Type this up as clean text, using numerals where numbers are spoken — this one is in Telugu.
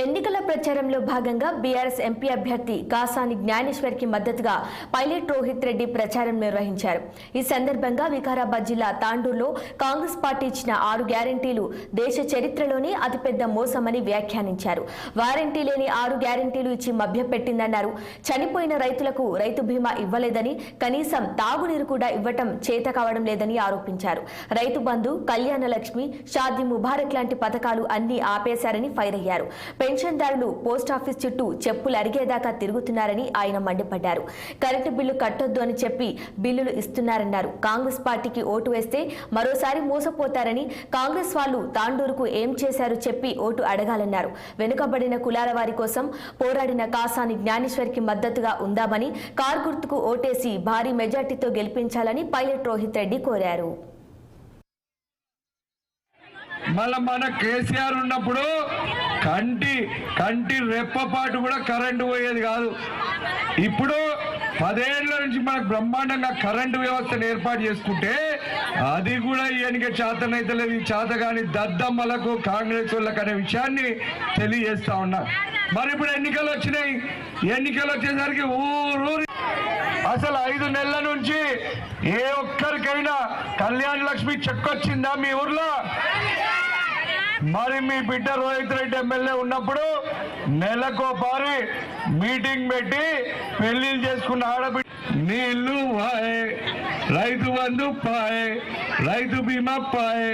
ఎన్నికల ప్రచారంలో భాగంగా బీఆర్ఎస్ ఎంపీ అభ్యర్థి కాసాని జ్ఞానేశ్వర్ కి మద్దతుగా పైలట్ రోహిత్ రెడ్డి ప్రచారం నిర్వహించారు. ఈ సందర్భంగా వికారాబాద్ జిల్లా తాండూరులో కాంగ్రెస్ పార్టీ ఇచ్చిన 6 గ్యారెంటీలు దేశ చరిత్రలోనే అతిపెద్ద మోసమని వ్యాఖ్యానించారు. వారంటీ లేని 6 గ్యారెంటీలు ఇచ్చి మభ్యపెట్టిందన్నారు. చనిపోయిన రైతులకు రైతు బీమా ఇవ్వలేదని, కనీసం తాగునీరు కూడా ఇవ్వటం చేత కావడం లేదని ఆరోపించారు. రైతు బంధు, కళ్యాణ లక్ష్మి, షాదీ ముబారక్ లాంటి పథకాలు అన్ని ఆపేశారని ఫైర్ అయ్యారు. పెన్షన్దారులు పోస్టాఫీస్ చుట్టూ చెప్పులు అరిగేదాకా తిరుగుతున్నారని ఆయన మండిపడ్డారు. కరెంటు బిల్లు కట్టొద్దు అని చెప్పి బిల్లులు ఇస్తున్నారన్నారు. కాంగ్రెస్ పార్టీకి ఓటు వేస్తే మరోసారి మోసపోతారని, కాంగ్రెస్ వాళ్ళు తాండూరుకు ఏం చేశారు చెప్పి ఓటు అడగాలన్నారు. వెనుకబడిన కులాల వారి కోసం పోరాడిన కాసాని జ్ఞానేశ్వర్ కి మద్దతుగా ఉందామని, కారు గుర్తుకు ఓటేసి భారీ మెజార్టీతో గెలిపించాలని పైలట్ రోహిత్ రెడ్డి కోరారు. మళ్ళా మన కేసీఆర్ ఉన్నప్పుడు కంటి రెప్పపాటు కూడా కరెంటు పోయేది కాదు. ఇప్పుడు 10 ఏళ్ల నుంచి మనకు బ్రహ్మాండంగా కరెంటు వ్యవస్థను ఏర్పాటు చేసుకుంటే అది కూడా ఈయనకి చేతనైతే లేదు. చేతగాని దద్దమ్మలకు కాంగ్రెస్ వాళ్ళకు అనే విషయాన్ని తెలియజేస్తా ఉన్నా. మరి ఇప్పుడు ఎన్నికలు వచ్చినాయి. ఎన్నికలు వచ్చేసరికి ఊరు అసలు 5 నెలల నుంచి ఏ ఒక్కరికైనా కళ్యాణ లక్ష్మి చెక్ వచ్చిందా మీ ఊర్లో? మరి మీ బిడ్డ రోహిత్ రెడ్డి ఎమ్మెల్యే ఉన్నప్పుడు నెలకోపారి మీటింగ్ పెట్టి పెళ్లిళ్ళు చేసుకున్న ఆడబిడ్డ నీళ్లు పాయే, రైతు బంధు పాయే, రైతు బీమా పాయే.